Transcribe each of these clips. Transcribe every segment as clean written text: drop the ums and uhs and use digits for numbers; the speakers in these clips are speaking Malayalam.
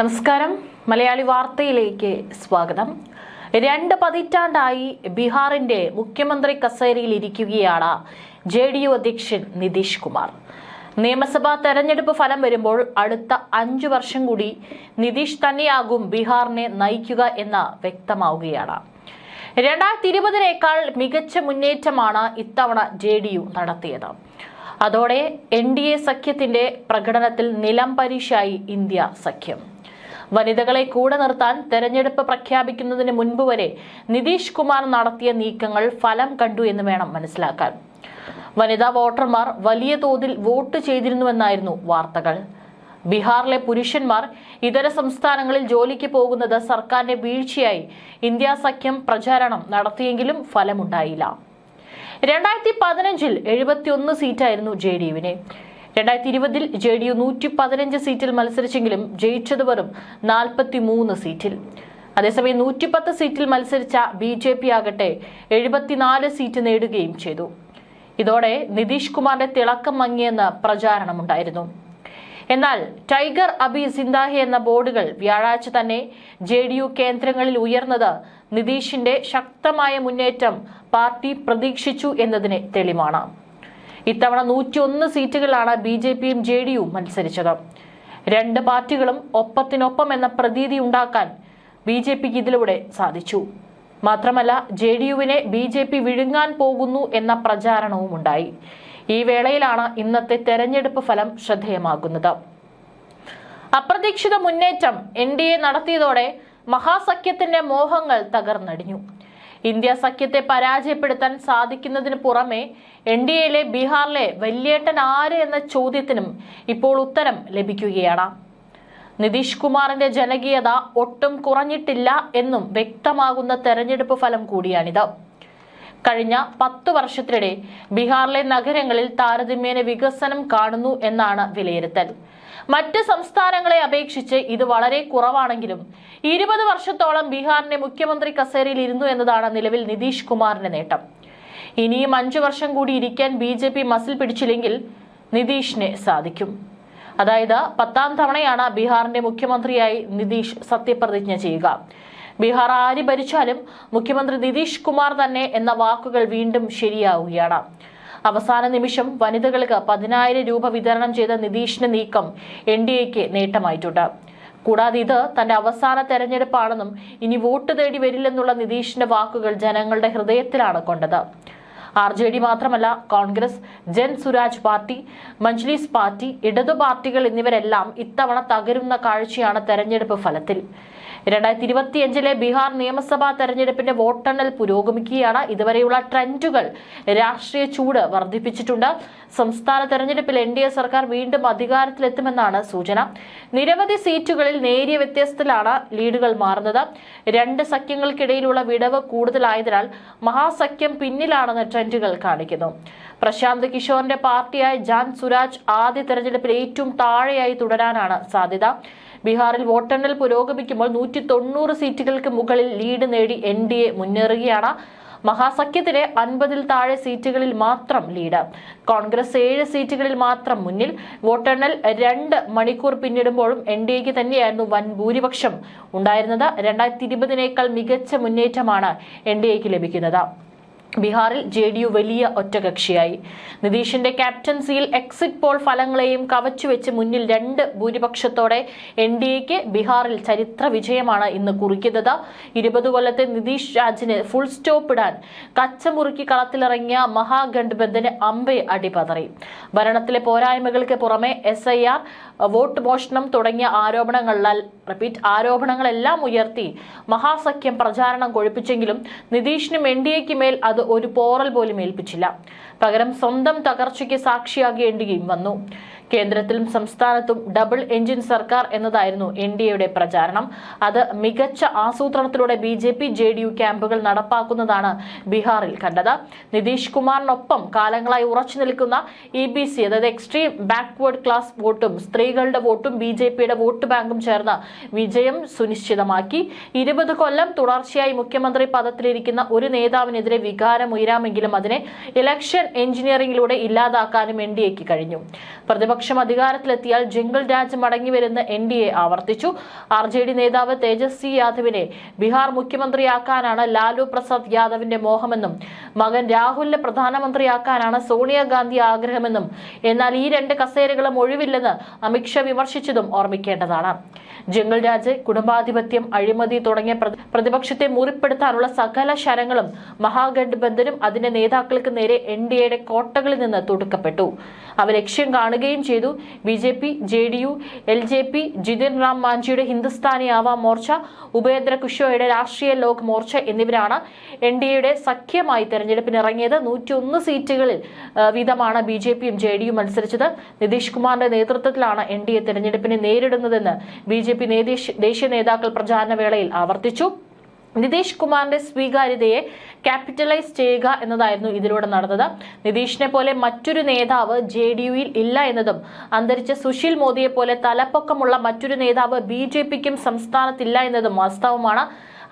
നമസ്കാരം. മലയാളി വാർത്തയിലേക്ക് സ്വാഗതം. 2 പതിറ്റാണ്ടായി ബീഹാറിന്റെ മുഖ്യമന്ത്രി കസേരയിൽ ഇരിക്കുകയാണ് JDU അധ്യക്ഷൻ നിതീഷ് കുമാർ. നിയമസഭാ തെരഞ്ഞെടുപ്പ് ഫലം വരുമ്പോൾ അടുത്ത 5 വർഷം കൂടി നിതീഷ് തന്നെയാകും ബീഹാറിനെ നയിക്കുക എന്ന് വ്യക്തമാവുകയാണ്. 2020-നേക്കാൾ മികച്ച മുന്നേറ്റമാണ് ഇത്തവണ JDU നടത്തിയത്. അതോടെ NDA സഖ്യത്തിന്റെ പ്രകടനത്തിൽ നിലംപരിശായി ഇന്ത്യ സഖ്യം. വനിതകളെ കൂടെ നിർത്താൻ തെരഞ്ഞെടുപ്പ് പ്രഖ്യാപിക്കുന്നതിന് മുൻപ് വരെ നിതീഷ് കുമാർ നടത്തിയ നീക്കങ്ങൾ ഫലം കണ്ടു എന്ന് വേണം മനസ്സിലാക്കാൻ. വനിതാ വോട്ടർമാർ വലിയ തോതിൽ വോട്ട് ചെയ്തിരുന്നുവെന്നായിരുന്നു വാർത്തകൾ. ബീഹാറിലെ പുരുഷന്മാർ ഇതര സംസ്ഥാനങ്ങളിൽ ജോലിക്ക് പോകുന്നത് സർക്കാരിന്റെ വീഴ്ചയായി ഇന്ത്യ സഖ്യം പ്രചാരണം നടത്തിയെങ്കിലും ഫലമുണ്ടായില്ല. 2015-ൽ 71 സീറ്റായിരുന്നു JDUവിന്. 2020-ൽ JDU 115 സീറ്റിൽ മത്സരിച്ചെങ്കിലും ജയിച്ചത് വെറും 43 സീറ്റിൽ. അതേസമയം 110 സീറ്റിൽ മത്സരിച്ച BJP ആകട്ടെ 74 സീറ്റ് നേടുകയും ചെയ്തു. ഇതോടെ നിതീഷ് കുമാറിന്റെ തിളക്കം മങ്ങിയെന്ന് പ്രചാരണമുണ്ടായിരുന്നു. എന്നാൽ ടൈഗർ അബി സിന്ധാഹെ എന്ന ബോർഡുകൾ വ്യാഴാഴ്ച തന്നെ JDU കേന്ദ്രങ്ങളിൽ ഉയർന്നത് നിതീഷിന്റെ ശക്തമായ മുന്നേറ്റം പാർട്ടി പ്രതീക്ഷിച്ചു എന്നതിന് തെളിവാണ്. ഇത്തവണ 101 സീറ്റുകളിലാണ് BJPയും JDUവും മത്സരിച്ചത്. 2 പാർട്ടികളും ഒപ്പത്തിനൊപ്പം എന്ന പ്രതീതി ഉണ്ടാക്കാൻ BJPക്ക് ഇതിലൂടെ സാധിച്ചു. മാത്രമല്ല JDUവിനെ BJP വിഴുങ്ങാൻ പോകുന്നു എന്ന പ്രചാരണവും ഉണ്ടായി. ഈ വേളയിലാണ് ഇന്നത്തെ തെരഞ്ഞെടുപ്പ് ഫലം ശ്രദ്ധേയമാകുന്നത്. അപ്രതീക്ഷിത മുന്നേറ്റം NDA നടത്തിയതോടെ മഹാസഖ്യത്തിന്റെ മോഹങ്ങൾ തകർന്നടിഞ്ഞു. ഇന്ത്യ സഖ്യത്തെ പരാജയപ്പെടുത്താൻ സാധിക്കുന്നതിന് പുറമെ NDAയിലെ ബീഹാറിലെ വല്യേട്ടൻ ആര് എന്ന ചോദ്യത്തിനും ഇപ്പോൾ ഉത്തരം ലഭിക്കുകയാണ്. നിതീഷ് കുമാറിന്റെ ജനകീയത ഒട്ടും കുറഞ്ഞിട്ടില്ല എന്നും വ്യക്തമാകുന്ന തെരഞ്ഞെടുപ്പ് ഫലം കൂടിയാണിത്. കഴിഞ്ഞ 10 വർഷത്തിനിടെ ബീഹാറിലെ നഗരങ്ങളിൽ താരതമ്യേന വികസനം കാണുന്നു എന്നാണ് വിലയിരുത്തൽ. മറ്റ് സംസ്ഥാനങ്ങളെ അപേക്ഷിച്ച് ഇത് വളരെ കുറവാണെങ്കിലും 20 വർഷത്തോളം ബീഹാറിന്റെ മുഖ്യമന്ത്രി കസേരയിൽ ഇരുന്നു എന്നതാണ് നിലവിൽ നിതീഷ് കുമാറിന്റെ നേട്ടം. ഇനിയും 5 വർഷം കൂടി ഇരിക്കാൻ BJP മസിൽ പിടിച്ചില്ലെങ്കിൽ നിതീഷിന് സാധിക്കും. അതായത് 10ാം തവണയാണ് ബീഹാറിന്റെ മുഖ്യമന്ത്രിയായി നിതീഷ് സത്യപ്രതിജ്ഞ ചെയ്യുക. ബീഹാർ ആര് ഭരിച്ചാലും മുഖ്യമന്ത്രി നിതീഷ് കുമാർ തന്നെ എന്ന വാക്കുകൾ വീണ്ടും ശരിയാവുകയാണ്. അവസാന നിമിഷം വനിതകൾക്ക് 10,000 രൂപ വിതരണം ചെയ്ത നിതീഷിന്റെ നീക്കം NDAയ്ക്ക് നേട്ടമായിട്ടുണ്ട്. കൂടാതെ ഇത് തന്റെ അവസാന തെരഞ്ഞെടുപ്പാണെന്നും ഇനി വോട്ട് തേടി വരില്ലെന്നുള്ള നിതീഷിന്റെ വാക്കുകൾ ജനങ്ങളുടെ ഹൃദയത്തിലാണ് കൊണ്ടത്. RJD മാത്രമല്ല, കോൺഗ്രസ്, ജൻ സുരാജ് പാർട്ടി, മജ്ലിസ് പാർട്ടി, ഇടതു പാർട്ടികൾ എന്നിവരെല്ലാം ഇത്തവണ തകരുന്ന കാഴ്ചയാണ് തെരഞ്ഞെടുപ്പ് ഫലത്തിൽ. 2025-ലെ ബീഹാർ നിയമസഭാ തെരഞ്ഞെടുപ്പിന്റെ വോട്ടെണ്ണൽ പുരോഗമിക്കുകയാണ്. ഇതുവരെയുള്ള ട്രെൻഡുകൾ രാഷ്ട്രീയ ചൂട് വർദ്ധിപ്പിച്ചിട്ടുണ്ട്. സംസ്ഥാന തെരഞ്ഞെടുപ്പിൽ NDA സർക്കാർ വീണ്ടും അധികാരത്തിലെത്തുമെന്നാണ് സൂചന. നിരവധി സീറ്റുകളിൽ നേരിയ വ്യത്യാസത്തിലാണ് ലീഡുകൾ മാറുന്നത്. 2 സഖ്യങ്ങൾക്കിടയിലുള്ള വിടവ് കൂടുതലായതിനാൽ മഹാസഖ്യം പിന്നിലാണെന്ന് ട്രെൻഡുകൾ കാണിക്കുന്നു. പ്രശാന്ത് കിഷോറിന്റെ പാർട്ടിയായ ജൻ സുരാജ് ആദ്യ തെരഞ്ഞെടുപ്പിൽ ഏറ്റവും താഴെയായി തുടരാനാണ് സാധ്യത. ബീഹാറിൽ വോട്ടെണ്ണൽ പുരോഗമിക്കുമ്പോൾ 190 സീറ്റുകൾക്ക് മുകളിൽ ലീഡ് നേടി NDA മുന്നേറുകയാണ്. മഹാസഖ്യത്തിന് 50-ൽ താഴെ സീറ്റുകളിൽ മാത്രം ലീഡ്. കോൺഗ്രസ് 7 സീറ്റുകളിൽ മാത്രം മുന്നിൽ. വോട്ടെണ്ണൽ 2 മണിക്കൂർ പിന്നിടുമ്പോഴും NDAയ്ക്ക് തന്നെയായിരുന്നു വൻ ഭൂരിപക്ഷം ഉണ്ടായിരുന്നത്. 2020-നേക്കാൾ മികച്ച മുന്നേറ്റമാണ് NDAയ്ക്ക് ലഭിക്കുന്നത്. ബീഹാറിൽ JDU വലിയ ഒറ്റകക്ഷിയായി. നിതീഷിന്റെ ക്യാപ്റ്റൻസിയിൽ എക്സിറ്റ് പോൾ ഫലങ്ങളെയും കവച്ചുവെച്ച് മുന്നിൽ 2 ഭൂരിപക്ഷത്തോടെ NDAയ്ക്ക് ബീഹാറിൽ ചരിത്ര വിജയമാണ് ഇന്ന് കുറിക്കുന്നത്. 20 കൊല്ലത്തെ നിതീഷ് രാജിന് ഫുൾ സ്റ്റോപ്പ് ഇടാൻ കച്ചമുറുക്കി കളത്തിലിറങ്ങിയ മഹാഗഠബന്ധന് അമ്പെ അടിപതറി. ഭരണത്തിലെ പോരായ്മകൾക്ക് പുറമെ SIR, വോട്ട് മോഷണം തുടങ്ങിയ ആരോപണങ്ങളെല്ലാം ഉയർത്തി മഹാസഖ്യം പ്രചാരണം കൊഴുപ്പിച്ചെങ്കിലും നിതീഷിനും NDAയ്ക്ക് മേൽ അത് ഒരു പോറൽ പോലും ഏൽപ്പിച്ചില്ല. പകരം സ്വന്തം തകർച്ചയ്ക്ക് സാക്ഷിയാകേണ്ടിയും വന്നു. കേന്ദ്രത്തിലും സംസ്ഥാനത്തും ഡബിൾ എഞ്ചിൻ സർക്കാർ എന്നതായിരുന്നു NDAയുടെ പ്രചാരണം. അത് മികച്ച ആസൂത്രണത്തിലൂടെ BJP JDU ക്യാമ്പുകൾ നടപ്പാക്കുന്നതാണ് ബീഹാറിൽ കണ്ടത്. നിതീഷ് കുമാറിനൊപ്പം കാലങ്ങളായി ഉറച്ചു നിൽക്കുന്ന EBC, അതായത് എക്സ്ട്രീം ബാക്ക്വേർഡ് ക്ലാസ് വോട്ടും സ്ത്രീകളുടെ വോട്ടും BJPയുടെ വോട്ട് ബാങ്കും ചേർന്ന് വിജയം സുനിശ്ചിതമാക്കി. 20 കൊല്ലം തുടർച്ചയായി മുഖ്യമന്ത്രി പദത്തിലിരിക്കുന്ന ഒരു നേതാവിനെതിരെ വികാരമുയരാമെങ്കിലും അതിനെ ഇലക്ഷൻ എഞ്ചിനീയറിംഗിലൂടെ ഇല്ലാതാക്കാനും NDAക്ക് കഴിഞ്ഞു. പ്രതിപക്ഷം അധികാരത്തിലെത്തിയാൽ ജംഗിൾ രാജ് മടങ്ങിവരുന്ന NDA ആവർത്തിച്ചു. RJD നേതാവ് തേജസ്വി യാദവിനെ ബീഹാർ മുഖ്യമന്ത്രിയാക്കാനാണ് ലാലു പ്രസാദ് യാദവിന്റെ മോഹമെന്നും മകൻ രാഹുലിനെ പ്രധാനമന്ത്രിയാക്കാനാണ് സോണിയാഗാന്ധി ആഗ്രഹമെന്നും എന്നാൽ ഈ രണ്ട് കസേരകളും ഒഴിവില്ലെന്ന് അമിത്ഷാ വിമർശിച്ചതും ഓർമ്മിക്കേണ്ടതാണ്. ജംഗിൾ രാജ്, കുടുംബാധിപത്യം, അഴിമതി തുടങ്ങിയ പ്രതിപക്ഷത്തെ മുറിപ്പെടുത്താനുള്ള സകല ശരങ്ങളും മഹാഗഠബന്ധനും അതിന്റെ നേതാക്കൾക്ക് നേരെ NDAയുടെ കോട്ടകളിൽ നിന്ന് തൊടുക്കപ്പെട്ടു. അവ ലക്ഷ്യം കാണുകയും ചെയ്തു. BJP, JDU, LJP, Jithin Ram മാഞ്ചിയുടെ Hindustani ആവാം മോർച്ച, ഉപേന്ദ്ര കുശ്വാഹയുടെ രാഷ്ട്രീയ ലോക് മോർച്ച എന്നിവരാണ് NDAയുടെ സഖ്യമായി തെരഞ്ഞെടുപ്പിനിറങ്ങിയത്. 101 സീറ്റുകളിൽ വീതമാണ് BJPയും JDU മത്സരിച്ചത്. നിതീഷ് കുമാറിന്റെ നേതൃത്വത്തിലാണ് NDA തെരഞ്ഞെടുപ്പിനെ നേരിടുന്നതെന്ന് BJP ദേശീയ നേതാക്കൾ പ്രചാരണവേളയിൽ ആവർത്തിച്ചു. നിതീഷ് കുമാറിന്റെ സ്വീകാര്യതയെ ക്യാപിറ്റലൈസ് ചെയ്യുക എന്നതായിരുന്നു ഇതിലൂടെ നടന്നത്. നിതീഷിനെ പോലെ മറ്റൊരു നേതാവ് JDUയിൽ ഇല്ല എന്നതും അന്തരിച്ച സുശീൽ മോദിയെ പോലെ തലപ്പൊക്കമുള്ള മറ്റൊരു നേതാവ് BJPക്കും സംസ്ഥാനത്തില്ല എന്നതും വാസ്തവമാണ്.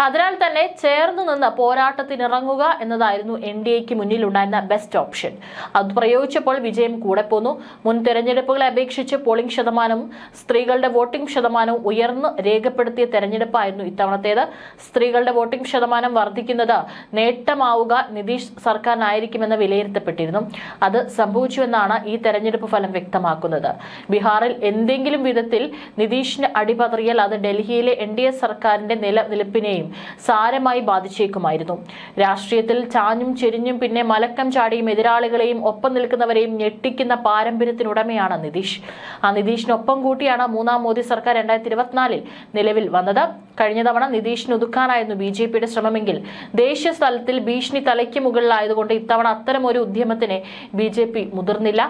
അതിനാൽ തന്നെ ചേർന്ന് നിന്ന് പോരാട്ടത്തിനിറങ്ങുക എന്നതായിരുന്നു NDAക്ക് മുന്നിലുണ്ടായിരുന്ന ബെസ്റ്റ് ഓപ്ഷൻ. അത് പ്രയോഗിച്ചപ്പോൾ വിജയം കൂടെ പോന്നു. മുൻ തെരഞ്ഞെടുപ്പുകളെ അപേക്ഷിച്ച് പോളിംഗ് ശതമാനവും സ്ത്രീകളുടെ വോട്ടിംഗ് ശതമാനവും ഉയർന്ന് രേഖപ്പെടുത്തിയ തെരഞ്ഞെടുപ്പായിരുന്നു ഇത്തവണത്തേത്. സ്ത്രീകളുടെ വോട്ടിംഗ് ശതമാനം വർദ്ധിക്കുന്നത് നേട്ടമാവുക നിതീഷ് സർക്കാരിനായിരിക്കുമെന്ന് വിലയിരുത്തപ്പെട്ടിരുന്നു. അത് സംഭവിച്ചുവെന്നാണ് ഈ തെരഞ്ഞെടുപ്പ് ഫലം വ്യക്തമാക്കുന്നത്. ബീഹാറിൽ എന്തെങ്കിലും വിധത്തിൽ നിതീഷിന് അടിപതറിയാൽ അത് ഡൽഹിയിലെ NDA സർക്കാരിന്റെ നിലനിൽപ്പിനെയും സാരമായി ബാധിച്ചേക്കുമായിരുന്നു. രാഷ്ട്രീയത്തിൽ ചാഞ്ഞും ചെരിഞ്ഞും പിന്നെ മലക്കം ചാടിയും എതിരാളികളെയും ഒപ്പം നിൽക്കുന്നവരെയും ഞെട്ടിക്കുന്ന പാരമ്പര്യത്തിനുടമയാണ് നിതീഷ്. ആ നിതീഷിനൊപ്പം കൂട്ടിയാണ് മൂന്നാം മോദി സർക്കാർ 2024 നിലവിൽ വന്നത്. കഴിഞ്ഞ തവണ നിതീഷിന് ഒതുക്കാനായിരുന്നു BJPയുടെ ശ്രമമെങ്കിൽ ദേശീയ തലത്തിൽ ഭീഷണി തലയ്ക്ക് മുകളിലായതുകൊണ്ട് ഇത്തവണ അത്തരമൊരു ഉദ്യമത്തിന് BJP മുതിർന്നില്ല.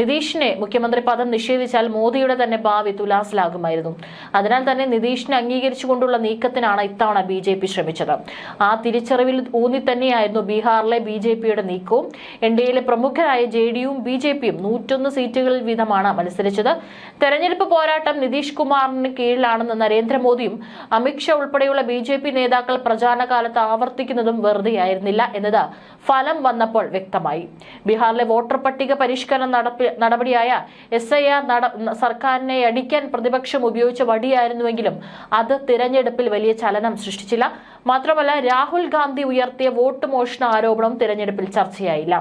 നിതീഷിനെ മുഖ്യമന്ത്രി പദം നിഷേധിച്ചാൽ മോദിയുടെ തന്നെ ഭാവി തുലാസിലാകുമായിരുന്നു. അതിനാൽ തന്നെ നിതീഷിനെ അംഗീകരിച്ചുകൊണ്ടുള്ള നീക്കത്തിനാണ് ഇത്തവണ BJP ശ്രമിച്ചത്. ആ തിരിച്ചറിവിൽ ഊന്നി തന്നെയായിരുന്നു ബീഹാറിലെ BJPയുടെ നീക്കവും. NDAയിലെ പ്രമുഖരായ JDUവും BJPയും 101 സീറ്റുകളിൽ വീതമാണ് മത്സരിച്ചത്. തെരഞ്ഞെടുപ്പ് പോരാട്ടം നിതീഷ് കുമാറിന് കീഴിലാണെന്ന് നരേന്ദ്രമോദിയും അമിത്ഷാ ഉൾപ്പെടെയുള്ള BJP നേതാക്കൾ പ്രചാരണ കാലത്ത് ആവർത്തിക്കുന്നതും വെറുതെയായിരുന്നില്ല എന്നത് ഫലം വന്നപ്പോൾ വ്യക്തമായി. ബീഹാറിലെ വോട്ടർ പട്ടിക പരിഷ്കരണ നടപടിയായ SIR സർക്കാരിനെ അടിക്കാൻ പ്രതിപക്ഷം ഉപയോഗിച്ച വടിയായിരുന്നുവെങ്കിലും അത് തിരഞ്ഞെടുപ്പിൽ വലിയ ചലനം സൃഷ്ടിച്ചില്ല. മാത്രമല്ല, രാഹുൽ ഗാന്ധി ഉയർത്തിയ വോട്ട് മോഷണ ആരോപണം തിരഞ്ഞെടുപ്പിൽ ചർച്ചയായില്ല.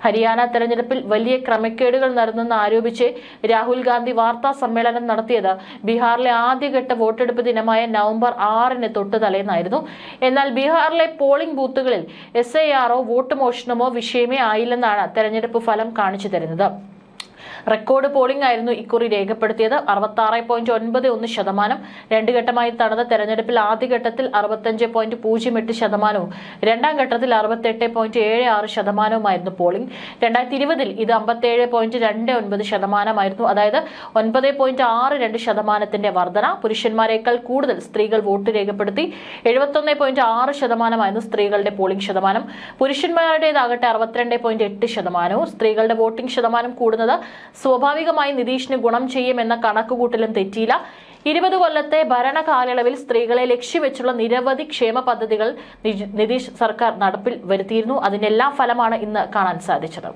ഹരിയാന തെരഞ്ഞെടുപ്പിൽ വലിയ ക്രമക്കേടുകൾ നടന്നെന്ന് ആരോപിച്ച് രാഹുൽ ഗാന്ധി വാർത്താ സമ്മേളനം നടത്തിയത് ബീഹാറിലെ ആദ്യഘട്ട വോട്ടെടുപ്പ് ദിനമായ നവംബർ 6 തൊട്ട് തലേന്നായിരുന്നു. എന്നാൽ ബീഹാറിലെ പോളിംഗ് ബൂത്തുകളിൽ SIRോ വോട്ട് മോഷണമോ വിഷയമേ ആയില്ലെന്നാണ് തെരഞ്ഞെടുപ്പ് ഫലം കാണിച്ചു തരുന്നത്. റെക്കോർഡ് പോളിംഗ് ആയിരുന്നു ഇക്കുറി രേഖപ്പെടുത്തിയത്. 66.91%. 2 ഘട്ടമായി നടന്ന തെരഞ്ഞെടുപ്പിൽ ആദ്യഘട്ടത്തിൽ 65.08%, രണ്ടാം ഘട്ടത്തിൽ 68.76% പോളിംഗ്. 2020 ഇത് 57.29%. അതായത് 9.62% വർധന. പുരുഷന്മാരെക്കാൾ കൂടുതൽ സ്ത്രീകൾ വോട്ട് രേഖപ്പെടുത്തി. 71.6% സ്ത്രീകളുടെ പോളിംഗ് ശതമാനം. പുരുഷന്മാരുടേതാകട്ടെ 62.8%. സ്ത്രീകളുടെ വോട്ടിംഗ് ശതമാനം കൂടുന്നത് സ്വാഭാവികമായി നിതീഷിന് ഗുണം ചെയ്യുമെന്ന കണക്കുകൂട്ടലും തെറ്റിയില്ല. 20 കൊല്ലത്തെ ഭരണകാലയളവിൽ സ്ത്രീകളെ ലക്ഷ്യവെച്ചുള്ള നിരവധി ക്ഷേമ പദ്ധതികൾ നിതീഷ് സർക്കാർ നടപ്പിൽ വരുത്തിയിരുന്നു. അതിന്റെ എല്ലാ ഫലമാണ് ഇന്ന് കാണാൻ സാധിച്ചത്.